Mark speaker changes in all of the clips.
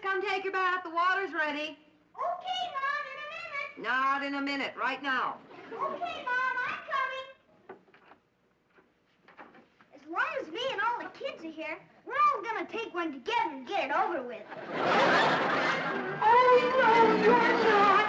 Speaker 1: come take your bath. The water's ready.
Speaker 2: Okay, Mom, in a minute.
Speaker 1: Not in a minute, right now.
Speaker 2: Okay, Mom, I'm coming. As long as me and all the kids are here, we're all gonna take one together and get it over with.
Speaker 1: Oh, no, you're not.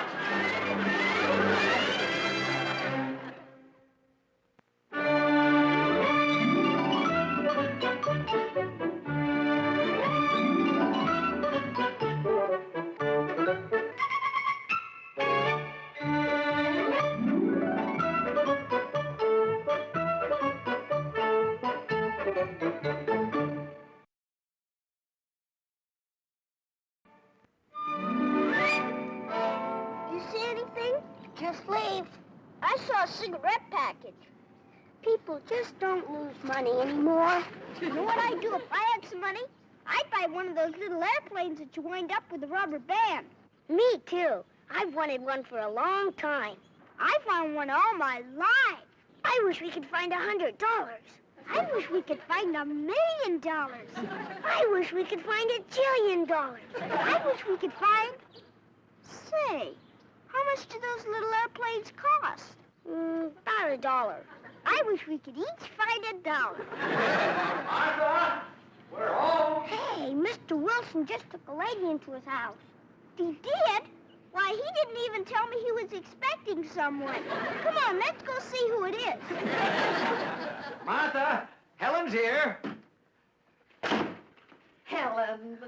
Speaker 2: Just leave. I saw a cigarette package. People just don't lose money anymore. You know what I'd do if I had some money? I'd buy one of those little airplanes that you wind up with a rubber band. Me too. I've wanted one for a long time. I found one all my life. I wish we could find $100. I wish we could find $1 million. I wish we could find $1 jillion. I wish we could find... Say... How much do those little airplanes cost? About $1. I wish we could each find $1.
Speaker 3: Martha, we're home.
Speaker 2: Hey, Mr. Wilson just took a lady into his house. He did? Why, he didn't even tell me he was expecting someone. Come on, let's go see who it is.
Speaker 3: Martha, Helen's here.
Speaker 1: Helen.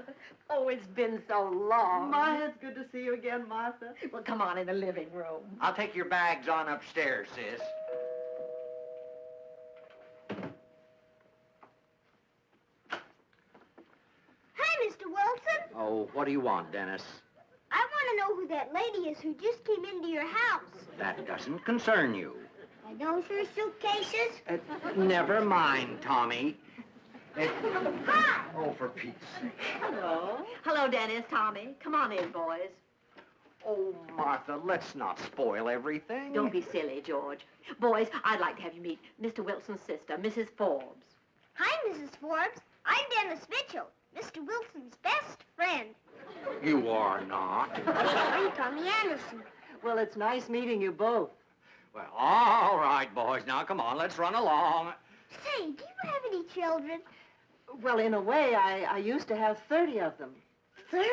Speaker 1: Oh, it's been so long.
Speaker 4: My, it's good to see you again, Martha.
Speaker 1: Well, come on in the living room.
Speaker 3: I'll take your bags on upstairs, sis.
Speaker 2: Hi, Mr. Wilson.
Speaker 3: Oh, what do you want, Dennis?
Speaker 2: I want to know who that lady is who just came into your house.
Speaker 3: That doesn't concern you.
Speaker 2: Are those her suitcases?
Speaker 3: Never mind, Tommy.
Speaker 2: Hi.
Speaker 3: Oh, for Pete's sake.
Speaker 1: Hello. Hello, Dennis, Tommy. Come on in, boys.
Speaker 3: Oh, Martha, let's not spoil everything.
Speaker 1: Don't be silly, George. Boys, I'd like to have you meet Mr. Wilson's sister, Mrs. Forbes.
Speaker 2: Hi, Mrs. Forbes. I'm Dennis Mitchell, Mr. Wilson's best friend.
Speaker 3: You are not.
Speaker 2: I'm Tommy Anderson.
Speaker 4: Well, it's nice meeting you both.
Speaker 3: Well, all right, boys. Now, come on, let's run along.
Speaker 2: Say, do you have any children?
Speaker 4: Well, in a way, I used to have 30 of them.
Speaker 2: 30?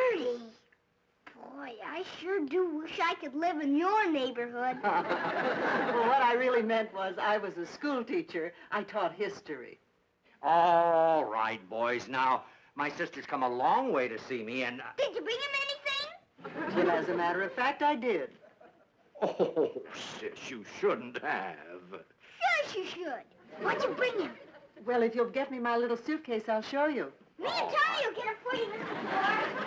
Speaker 2: Boy, I sure do wish I could live in your neighborhood.
Speaker 4: Well, what I really meant was I was a school teacher. I taught history.
Speaker 3: All right, boys. Now, my sister's come a long way to see me, and...
Speaker 2: Did you bring him anything?
Speaker 4: Well, as a matter of fact, I did.
Speaker 3: Oh, sis, you shouldn't have.
Speaker 2: Sure you should. What'd you bring him?
Speaker 4: Well, if you'll get me my little suitcase, I'll show you.
Speaker 2: Me and Tommy will get it for you, Mr. Forbes.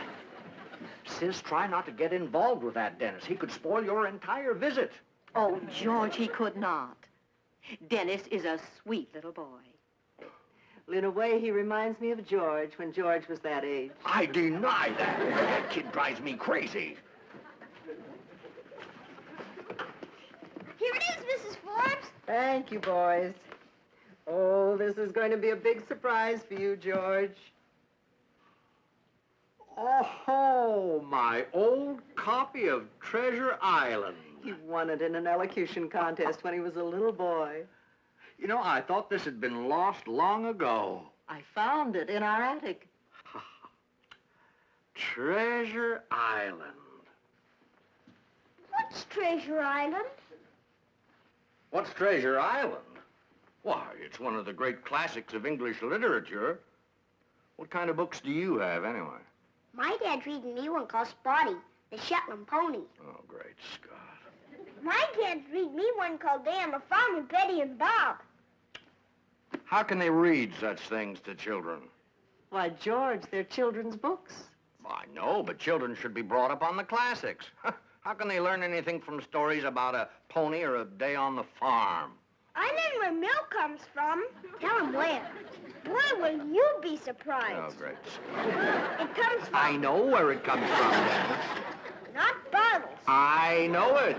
Speaker 3: Sis, try not to get involved with that, Dennis. He could spoil your entire visit.
Speaker 1: Oh, George, he could not. Dennis is a sweet little boy.
Speaker 4: Well, in a way, he reminds me of George when George was that age.
Speaker 3: I deny that. That kid drives me crazy.
Speaker 2: Here it is, Mrs. Forbes.
Speaker 4: Thank you, boys. Oh, this is going to be a big surprise for you, George.
Speaker 3: Oh, my old copy of Treasure Island.
Speaker 4: He won it in an elocution contest when he was a little boy.
Speaker 3: You know, I thought this had been lost long ago.
Speaker 4: I found it in our attic.
Speaker 3: Treasure Island.
Speaker 2: What's Treasure Island?
Speaker 3: What's Treasure Island? Why, it's one of the great classics of English literature. What kind of books do you have, anyway?
Speaker 2: My dad's reading me one called Spotty, the Shetland Pony.
Speaker 3: Oh, great Scott.
Speaker 2: My dad's reading me one called Damn, a Farmer, Betty and Bob.
Speaker 3: How can they read such things to children?
Speaker 4: Why, George, they're children's books.
Speaker 3: I know, but children should be brought up on the classics. How can they learn anything from stories about a pony or a day on the farm?
Speaker 2: I know where milk comes from. Tell him where. Boy, will you be surprised.
Speaker 3: Oh, great.
Speaker 2: It comes from...
Speaker 3: I know where it comes from, Dennis.
Speaker 2: Not bottles.
Speaker 3: I know it.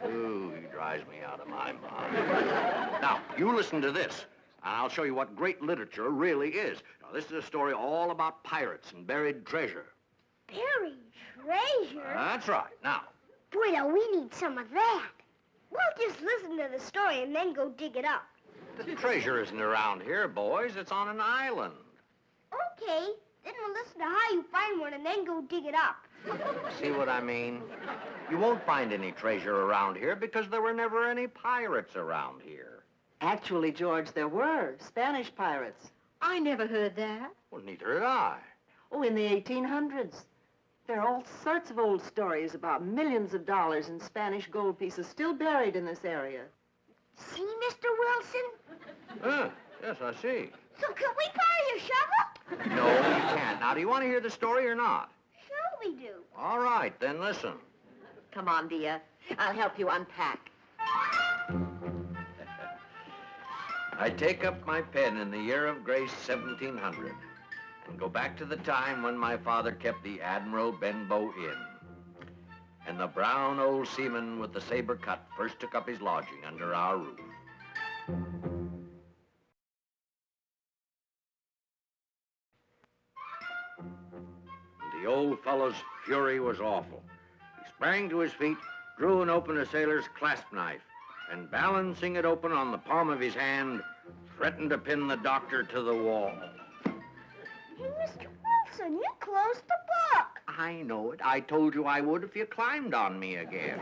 Speaker 3: Ooh, he drives me out of my mind. Now, you listen to this, and I'll show you what great literature really is. Now, this is a story all about pirates and buried treasure.
Speaker 2: Buried treasure?
Speaker 3: That's right. Now,
Speaker 2: Boy, now we need some of that. We'll just listen to the story and then go dig it up.
Speaker 3: the treasure isn't around here, boys. It's on an island.
Speaker 2: Okay, then we'll listen to how you find one and then go dig it up.
Speaker 3: See what I mean? You won't find any treasure around here because there were never any pirates around here.
Speaker 4: Actually, George, there were Spanish pirates.
Speaker 1: I never heard that.
Speaker 3: Well, neither had I.
Speaker 4: Oh, in the 1800s. There are all sorts of old stories about millions of dollars in Spanish gold pieces still buried in this area.
Speaker 2: See, Mr. Wilson?
Speaker 3: Yes, I see.
Speaker 2: So can we borrow your shovel?
Speaker 3: No, you can't. Now, do you want to hear the story or not?
Speaker 2: Sure we do.
Speaker 3: All right, then listen.
Speaker 1: Come on, dear. I'll help you unpack.
Speaker 3: I take up my pen in the year of grace 1700 and go back to the time when my father kept the Admiral Benbow Inn. And the brown old seaman with the saber cut first took up his lodging under our roof. The old fellow's fury was awful. He sprang to his feet, drew and opened a sailor's clasp knife, and balancing it open on the palm of his hand, threatened to pin the doctor to the wall.
Speaker 2: Hey, Mr. Wilson, you closed the book.
Speaker 3: I know it. I told you I would if you climbed on me again.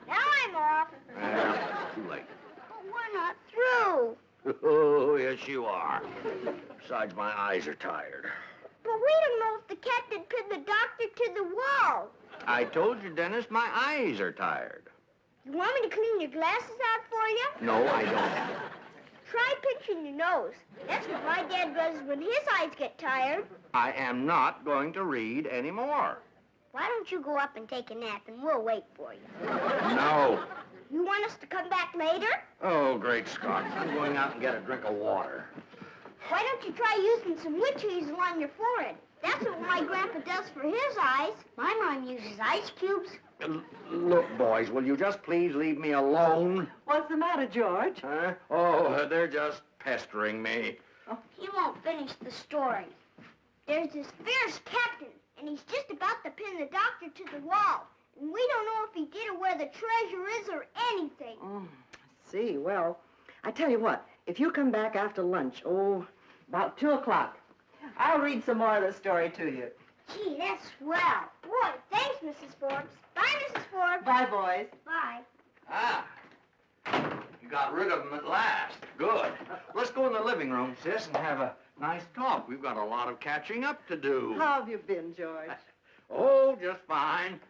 Speaker 2: Now I'm off.
Speaker 3: Well, too late.
Speaker 2: But we're not through.
Speaker 3: Oh, yes, you are. Besides, my eyes are tired.
Speaker 2: But we don't know if the cat did pin the doctor to the wall.
Speaker 3: I told you, Dennis, my eyes are tired.
Speaker 2: You want me to clean your glasses out for you?
Speaker 3: No, I don't.
Speaker 2: Try pinching your nose. That's what my dad does when his eyes get tired.
Speaker 3: I am not going to read anymore.
Speaker 2: Why don't you go up and take a nap and we'll wait for you?
Speaker 3: No.
Speaker 2: You want us to come back later?
Speaker 3: Oh, great Scott. I'm going out and get a drink of water.
Speaker 2: Why don't you try using some witch hazel on your forehead? That's what my grandpa does for his eyes. My mom uses ice cubes.
Speaker 3: Look, boys, will you just please leave me alone?
Speaker 4: What's the matter, George?
Speaker 3: Huh? Oh, they're just pestering me.
Speaker 2: He won't finish the story. There's this fierce captain, and he's just about to pin the doctor to the wall. And we don't know if he did or where the treasure is or anything.
Speaker 4: See, well, I tell you what, if you come back after lunch, about 2 o'clock, I'll read some more of the story to you.
Speaker 2: Gee, that's swell. Boy, thanks, Mrs. Forbes. Bye, Mrs. Forbes.
Speaker 4: Bye, boys.
Speaker 2: Bye.
Speaker 3: Ah, you got rid of them at last. Good. Let's go in the living room, sis, and have a nice talk. We've got a lot of catching up to do.
Speaker 4: How have you been, George?
Speaker 3: Oh, just fine.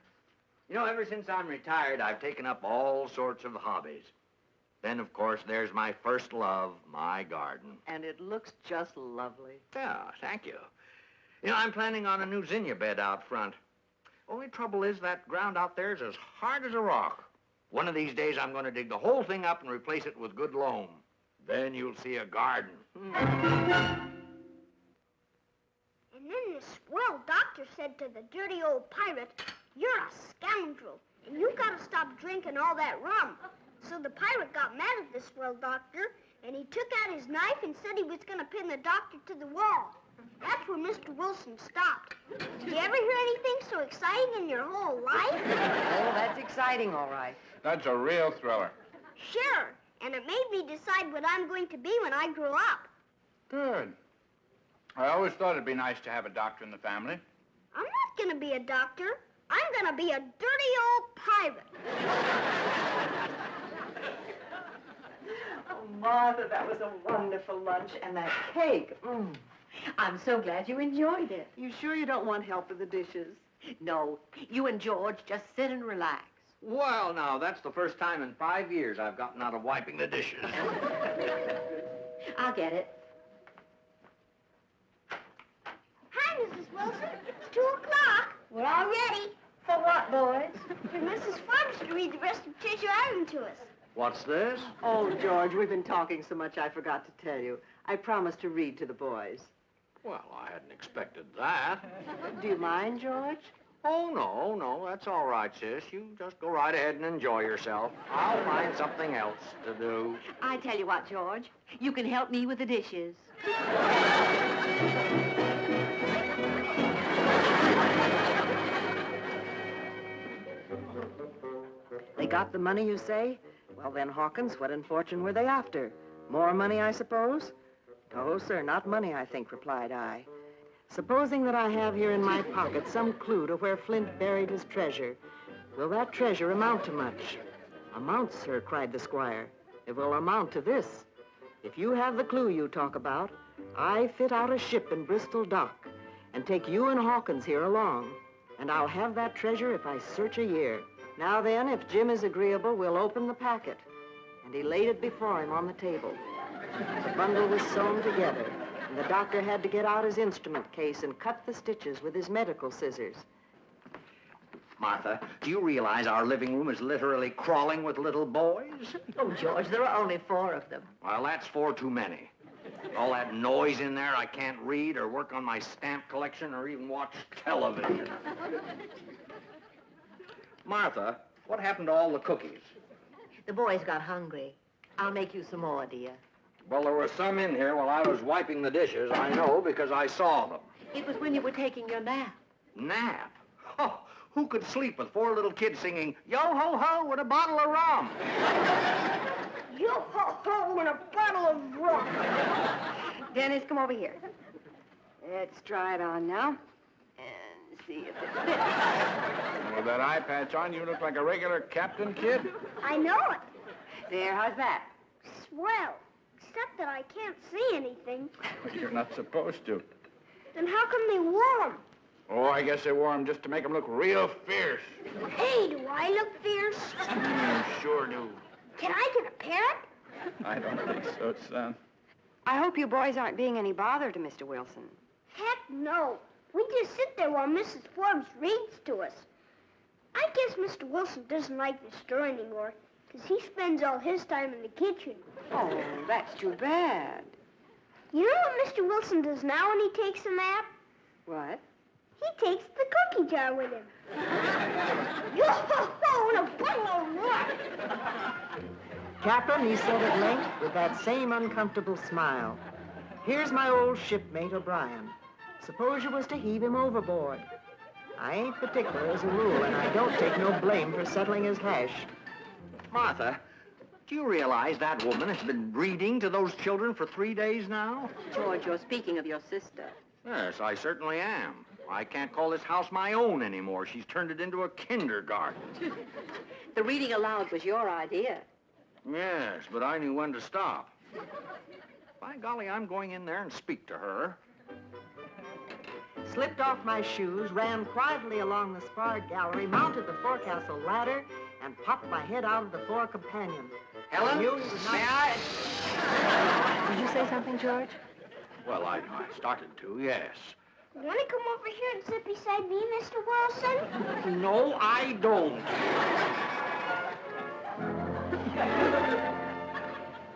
Speaker 3: You know, ever since I'm retired, I've taken up all sorts of hobbies. Then, of course, there's my first love, my garden.
Speaker 4: And it looks just lovely.
Speaker 3: Yeah, thank you. You know, I'm planning on a new zinnia bed out front. Only trouble is that ground out there is as hard as a rock. One of these days, I'm going to dig the whole thing up and replace it with good loam. Then you'll see a garden.
Speaker 2: And then the swell doctor said to the dirty old pirate, "You're a scoundrel, and you gotta stop drinking all that rum." So the pirate got mad at the swell doctor, and he took out his knife and said he was gonna pin the doctor to the wall. That's where Mr. Wilson stopped. Did you ever hear anything so exciting in your whole life?
Speaker 4: Oh, that's exciting, all right.
Speaker 5: That's a real thriller.
Speaker 2: Sure, and it made me decide what I'm going to be when I grow up.
Speaker 5: Good. I always thought it'd be nice to have a doctor in the family.
Speaker 2: I'm not gonna be a doctor. I'm gonna be a dirty old pirate.
Speaker 4: Oh, Martha, that was a wonderful lunch. And that cake.
Speaker 1: I'm so glad you enjoyed it.
Speaker 4: You sure you don't want help with the dishes?
Speaker 1: No, you and George just sit and relax.
Speaker 3: Well, now, that's the first time in 5 years I've gotten out of wiping the dishes.
Speaker 1: I'll get it.
Speaker 2: Hi, Mrs. Wilson. It's 2 o'clock. We're all ready.
Speaker 1: For what, boys?
Speaker 2: For Mrs. Forbes to read the rest of Treasure Island to us.
Speaker 3: What's this?
Speaker 4: Oh, George, we've been talking so much I forgot to tell you. I promised to read to the boys.
Speaker 3: Well, I hadn't expected that.
Speaker 4: Do you mind, George?
Speaker 3: Oh, no, that's all right, sis. You just go right ahead and enjoy yourself. I'll find something else to do.
Speaker 1: I tell you what, George, you can help me with the dishes.
Speaker 4: got the money, you say? Well, then, Hawkins, what in fortune were they after? More money, I suppose? Oh, sir, not money, I think, replied I. Supposing that I have here in my pocket some clue to where Flint buried his treasure, will that treasure amount to much? Amount, sir, cried the squire. It will amount to this. If you have the clue you talk about, I fit out a ship in Bristol dock and take you and Hawkins here along, and I'll have that treasure if I search a year. Now then, if Jim is agreeable, we'll open the packet. And he laid it before him on the table. The bundle was sewn together, and the doctor had to get out his instrument case and cut the stitches with his medical scissors.
Speaker 3: Martha, do you realize our living room is literally crawling with little boys?
Speaker 1: Oh, George, there are only 4 of them.
Speaker 3: Well, that's 4 too many. All that noise in there, I can't read or work on my stamp collection or even watch television. Martha, what happened to all the cookies?
Speaker 1: The boys got hungry. I'll make you some more, dear.
Speaker 3: Well, there were some in here while I was wiping the dishes. I know because I saw them.
Speaker 1: It was when you were taking your nap.
Speaker 3: Nap? Oh, who could sleep with 4 little kids singing, yo-ho-ho, with a bottle of rum?
Speaker 2: Yo-ho-ho and a bottle of rum.
Speaker 1: Dennis, come over here.
Speaker 2: Let's try it on now. And see if it fits.
Speaker 5: With that eye patch on, you look like a regular Captain Kidd.
Speaker 2: I know it.
Speaker 4: There, how's that?
Speaker 2: Swell. Except that I can't see anything.
Speaker 5: You're not supposed to.
Speaker 2: Then how come they wore 'em?
Speaker 5: Oh, I guess they wore them just to make them look real fierce.
Speaker 2: Hey, do I look fierce?
Speaker 5: You sure do.
Speaker 2: Can I get a parrot?
Speaker 5: I don't think so, son.
Speaker 6: I hope you boys aren't being any bother to Mr. Wilson.
Speaker 2: Heck no. We just sit there while Mrs. Forbes reads to us. I guess Mr. Wilson doesn't like the store anymore, because he spends all his time in the kitchen.
Speaker 6: Oh, that's too bad.
Speaker 2: You know what Mr. Wilson does now when he takes a nap?
Speaker 6: What?
Speaker 2: He takes the cookie jar with him. Yo-ho-ho, and a bottle of rum.
Speaker 4: Captain, he said at length with that same uncomfortable smile, here's my old shipmate O'Brien. Suppose you was to heave him overboard. I ain't particular as a rule, and I don't take no blame for settling his hash.
Speaker 3: Martha, do you realize that woman has been reading to those children for 3 days now?
Speaker 1: George, you're speaking of your sister.
Speaker 3: Yes, I certainly am. I can't call this house my own anymore. She's turned it into a kindergarten.
Speaker 1: The reading aloud was your idea.
Speaker 3: Yes, but I knew when to stop. By golly, I'm going in there and speak to her.
Speaker 4: Slipped off my shoes, ran quietly along the spar gallery, mounted the forecastle ladder, and popped my head out of the fore companion.
Speaker 3: Helen,
Speaker 4: Knew he was not-
Speaker 3: may I?
Speaker 1: Did you say something, George?
Speaker 3: Well, I started to, yes.
Speaker 2: Want to come over here and sit beside me, Mr. Wilson?
Speaker 3: No, I don't.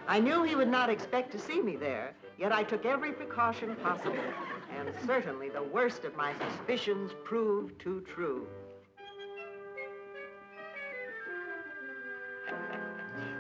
Speaker 4: I knew he would not expect to see me there, yet I took every precaution possible, and certainly the worst of my suspicions proved too true.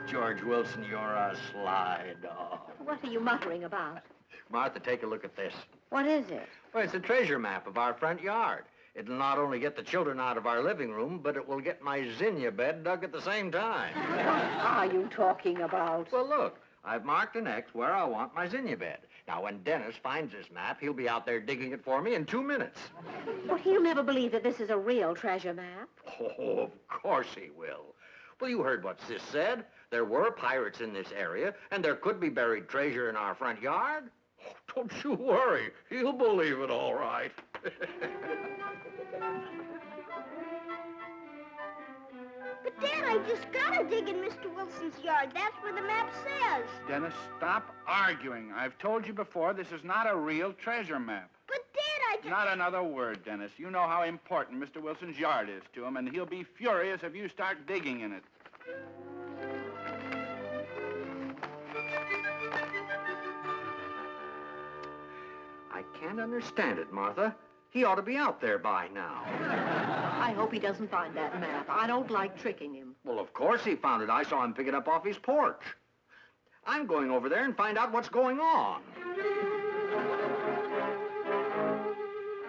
Speaker 3: George Wilson, you're a sly dog.
Speaker 1: What are you muttering about?
Speaker 3: Martha, take a look at this.
Speaker 1: What is it?
Speaker 3: Well, it's a treasure map of our front yard. It'll not only get the children out of our living room, but it will get my zinnia bed dug at the same time.
Speaker 1: What are you talking about?
Speaker 3: Well, look, I've marked an X where I want my zinnia bed. Now, when Dennis finds this map, he'll be out there digging it for me in 2 minutes.
Speaker 1: But he'll never believe that this is a real treasure map.
Speaker 3: Oh, of course he will. Well, you heard what Sis said. There were pirates in this area, and there could be buried treasure in our front yard. Oh, don't you worry. He'll believe it all right.
Speaker 2: But, Dad, I just gotta dig in Mr. Wilson's yard. That's where the map says.
Speaker 5: Dennis, stop arguing. I've told you before, this is not a real treasure map.
Speaker 2: But, Dad, I just...
Speaker 5: Not another word, Dennis. You know how important Mr. Wilson's yard is to him, and he'll be furious if you start digging in it.
Speaker 3: I can't understand it, Martha. He ought to be out there by now.
Speaker 1: I hope he doesn't find that map. I don't like tricking him.
Speaker 3: Well, of course he found it. I saw him pick it up off his porch. I'm going over there and find out what's going on.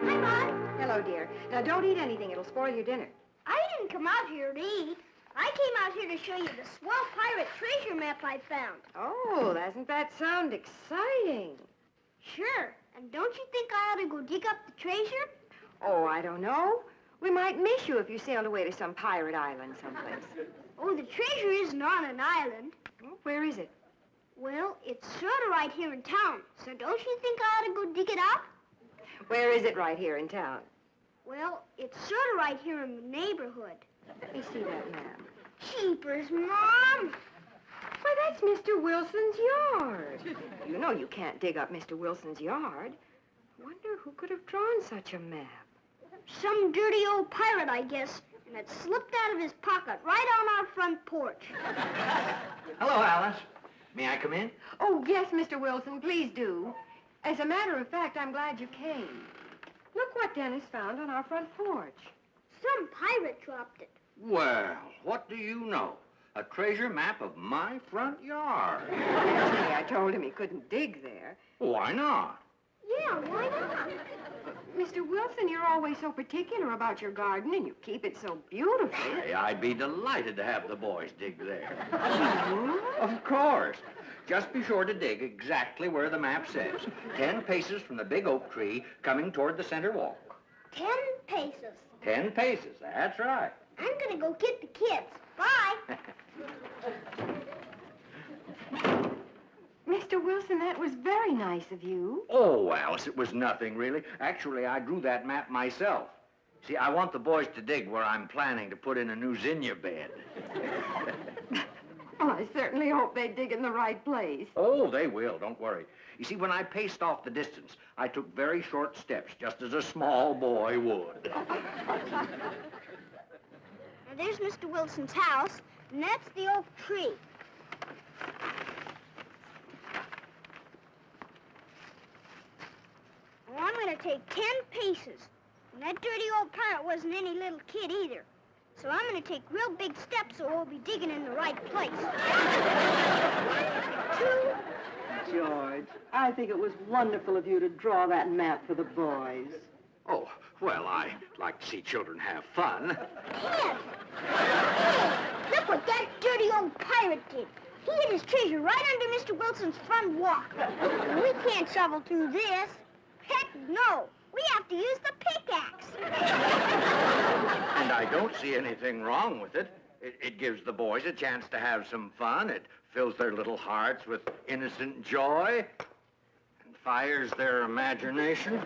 Speaker 2: Hi, Mom.
Speaker 6: Hello, dear. Now, don't eat anything. It'll spoil your dinner.
Speaker 2: I didn't come out here to eat. I came out here to show you the swell pirate treasure map I found.
Speaker 6: Oh, doesn't that sound exciting?
Speaker 2: Sure. And don't you think I ought to go dig up the treasure?
Speaker 6: Oh, I don't know. We might miss you if you sailed away to some pirate island someplace.
Speaker 2: Oh, the treasure isn't on an island.
Speaker 6: Oh, where is it?
Speaker 2: Well, it's sort of right here in town. So don't you think I ought to go dig it up?
Speaker 6: Where is it right here in town?
Speaker 2: Well, it's sort of right here in the neighborhood.
Speaker 6: Let me see that map.
Speaker 2: Jeepers, Mom!
Speaker 6: Why, that's Mr. Wilson's yard. You know you can't dig up Mr. Wilson's yard. Wonder who could have drawn such a map.
Speaker 2: Some dirty old pirate, I guess. And it slipped out of his pocket right on our front porch.
Speaker 3: Hello, Alice. May I come in?
Speaker 6: Oh, yes, Mr. Wilson, please do. As a matter of fact, I'm glad you came. Look what Dennis found on our front porch.
Speaker 2: Some pirate dropped it.
Speaker 3: Well, what do you know? A treasure map of my front yard.
Speaker 6: Actually, I told him he couldn't dig there.
Speaker 3: Why not?
Speaker 2: Yeah, why not?
Speaker 6: Mr. Wilson, you're always so particular about your garden, and you keep it so beautifully.
Speaker 3: Hey, I'd be delighted to have the boys dig there. Of course. Just be sure to dig exactly where the map says. 10 paces from the big oak tree coming toward the center walk.
Speaker 2: 10 paces.
Speaker 3: 10 paces, that's right.
Speaker 2: I'm gonna go get the kids. Bye.
Speaker 6: Mr. Wilson, that was very nice of you.
Speaker 3: Oh, Alice, it was nothing, really. Actually, I drew that map myself. See, I want the boys to dig where I'm planning to put in a new zinnia bed.
Speaker 6: Well, I certainly hope they dig in the right place.
Speaker 3: Oh, they will, don't worry. You see, when I paced off the distance, I took very short steps, just as a small boy would.
Speaker 2: Now, there's Mr. Wilson's house, and that's the oak tree. Well, I'm gonna take 10 paces. And that dirty old pirate wasn't any little kid either. So I'm gonna take real big steps so we'll be digging in the right place. 1, 2.
Speaker 4: George, I think it was wonderful of you to draw that map for the boys.
Speaker 3: Oh, well, I like to see children have fun.
Speaker 2: 10. Hey, look what that dirty old pirate did. He hid his treasure right under Mr. Wilson's front walk. We can't shovel through this. Heck no. We have to use the pickaxe.
Speaker 3: And I don't see anything wrong with it. It gives the boys a chance to have some fun. It fills their little hearts with innocent joy and fires their imagination.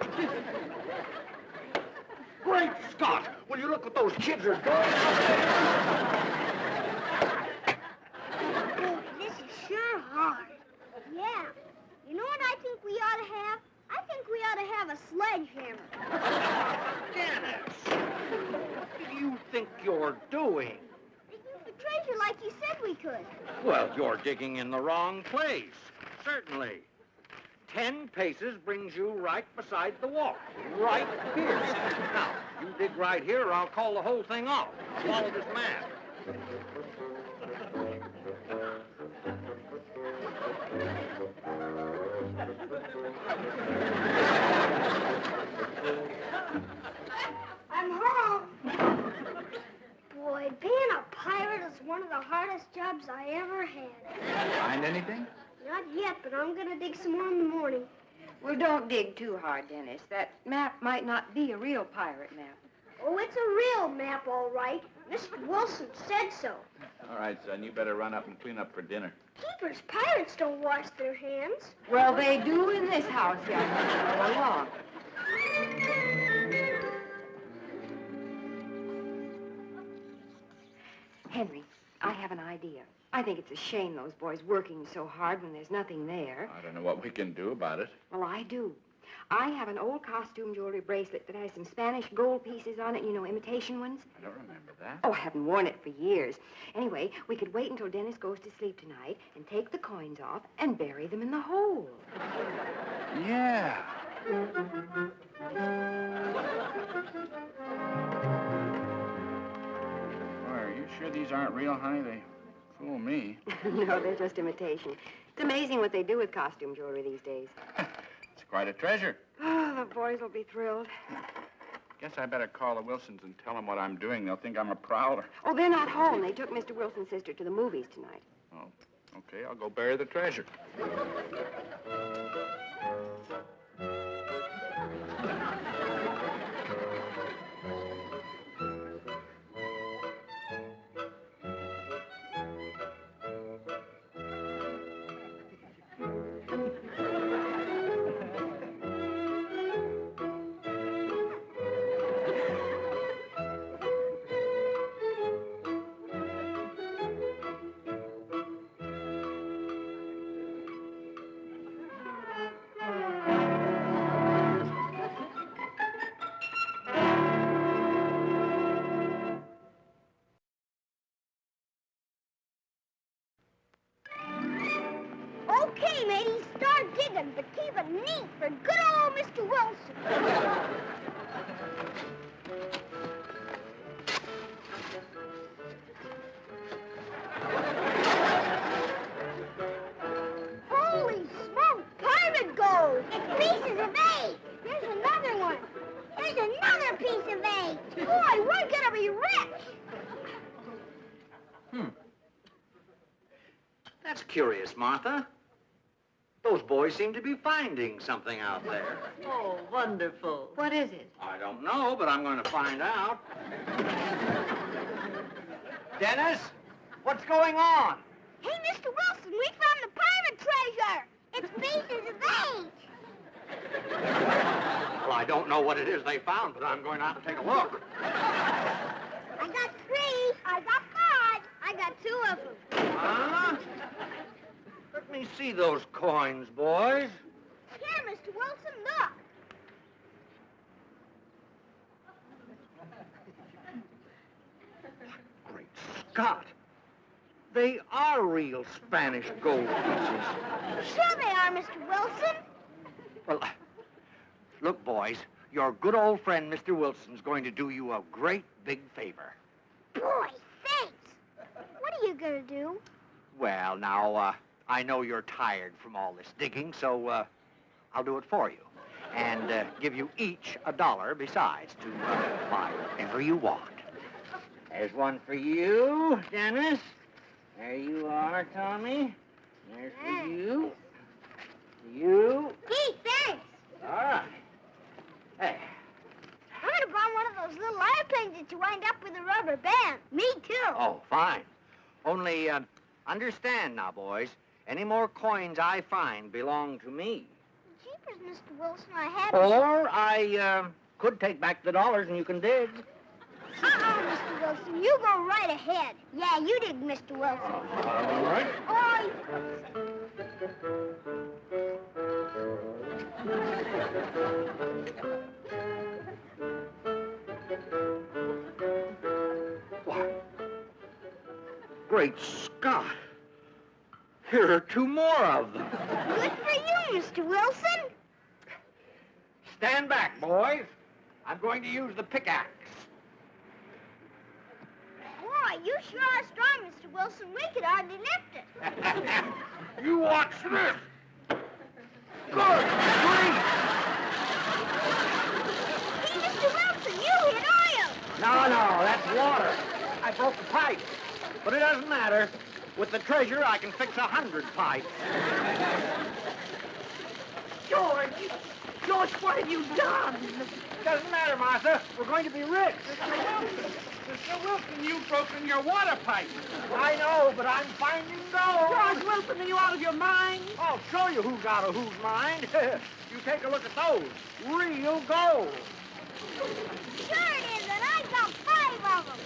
Speaker 3: Great Scott! Will you look what those kids are doing?
Speaker 2: Oh, this is sure hard. Yeah. You know what I think we ought to have? I think we ought to have a sledgehammer.
Speaker 3: Dennis! What do you think you're doing?
Speaker 2: Digging for treasure like you said we could.
Speaker 3: Well, you're digging in the wrong place. Certainly. 10 paces brings you right beside the walk. Right here. Now, you dig right here or I'll call the whole thing off. Follow this map.
Speaker 2: I'm home. Boy, being a pirate is one of the hardest jobs I ever had.
Speaker 5: Find anything?
Speaker 2: Not yet, but I'm gonna dig some more in the morning.
Speaker 6: Well, don't dig too hard, Dennis. That map might not be a real pirate map.
Speaker 2: Oh, it's a real map, all right. Mr. Wilson said so.
Speaker 5: All right, son, you better run up and clean up for dinner.
Speaker 2: Keepers, pirates don't wash their hands.
Speaker 6: Well, they do in this house, young man. Go along. Henry, I have an idea. I think it's a shame those boys working so hard when there's nothing there.
Speaker 5: I don't know what we can do about it.
Speaker 6: Well, I do. I have an old costume jewelry bracelet that has some Spanish gold pieces on it, you know, imitation ones.
Speaker 5: I don't remember that.
Speaker 6: Oh, I haven't worn it for years. Anyway, we could wait until Dennis goes to sleep tonight and take the coins off and bury them in the hole.
Speaker 5: Yeah. Boy, are you sure these aren't real, honey? They fool me.
Speaker 6: No, they're just imitation. It's amazing what they do with costume jewelry these days.
Speaker 5: It's quite a treasure.
Speaker 6: Oh, the boys will be thrilled.
Speaker 5: Guess I better call the Wilsons and tell them what I'm doing. They'll think I'm a prowler.
Speaker 6: Oh, they're not home. They took Mr. Wilson's sister to the movies tonight.
Speaker 5: Oh, okay. I'll go bury the treasure.
Speaker 2: Okay, matey, start digging, but keep it neat for good old Mr. Wilson. Holy smoke, pirate gold! It's pieces of eight! There's another one! There's another piece of eight! Boy, we're gonna be rich!
Speaker 3: That's curious, Martha. Those boys seem to be finding something out there.
Speaker 1: Oh, wonderful. What is it?
Speaker 3: I don't know, but I'm going to find out. Dennis, what's going on?
Speaker 2: Hey, Mr. Wilson, we found the pirate treasure! It's pieces of eight!
Speaker 3: Well, I don't know what it is they found, but I'm going to have to take a look.
Speaker 2: I got 3. I got 5. I got 2 of them.
Speaker 3: Huh? Let me see those coins, boys.
Speaker 2: Here, Mr. Wilson, look.
Speaker 3: Great Scott. They are real Spanish gold pieces.
Speaker 2: Sure they are, Mr. Wilson.
Speaker 3: Well, look, boys, your good old friend, Mr. Wilson's going to do you a great big favor.
Speaker 2: Boy, thanks. What are you going to do?
Speaker 3: Well, now, I know you're tired from all this digging, so I'll do it for you. And give you each $1 besides to buy whatever you want. There's one for you, Dennis. There you are, Tommy. There's for you. You.
Speaker 2: Gee, thanks.
Speaker 3: All right. Hey.
Speaker 2: I'm going to buy one of those little airplanes that you wind up with a rubber band. Me, too.
Speaker 3: Oh, fine. Only, understand now, boys, any more coins I find belong to me.
Speaker 2: Jeepers, Mr. Wilson, I have...
Speaker 3: Or I, could take back the dollars and you can dig.
Speaker 2: Mr. Wilson, you go right ahead. Yeah, you dig, Mr. Wilson.
Speaker 3: All right.
Speaker 2: Oi!
Speaker 3: What? Great Scott. Here are 2 more of them.
Speaker 2: Good for you, Mr. Wilson.
Speaker 3: Stand back, boys. I'm going to use the pickaxe.
Speaker 2: Boy, you sure are strong, Mr. Wilson. We could hardly lift it.
Speaker 3: You watch this. Good grief!
Speaker 2: Hey, Mr. Wilson, you hit oil.
Speaker 3: No, that's water. I broke the pipe. But it doesn't matter. With the treasure, I can fix 100 pipes.
Speaker 1: George, what have you done?
Speaker 3: Doesn't matter, Martha. We're going to be rich.
Speaker 5: Mr. Wilson, you've broken your water pipe.
Speaker 3: I know, but I'm finding gold.
Speaker 1: George Wilson, are you out of your mind?
Speaker 3: I'll show you who's out of whose mind. You take a look at those. Real gold.
Speaker 2: Sure it is, and I got 5 of them.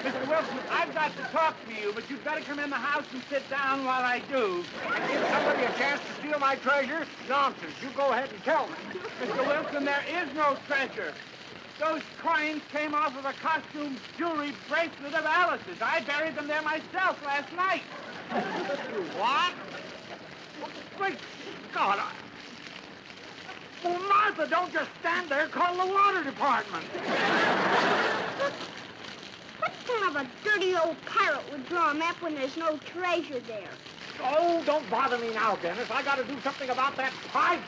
Speaker 5: Mr. Wilson, I've got to talk to you, but you've got to come in the house and sit down while I do.
Speaker 3: Give somebody a chance to steal my treasure? Nonsense. You go ahead and tell me.
Speaker 5: Mr. Wilson, there is no treasure. Those coins came off of a costume jewelry bracelet of Alice's. I buried them there myself last night.
Speaker 3: You what? Great Scott. Well, Martha, don't just stand there. Call the water department.
Speaker 2: What kind of a dirty old pirate would draw a map when there's no treasure there?
Speaker 3: Oh, don't bother me now, Dennis. I got to do something about that pipe.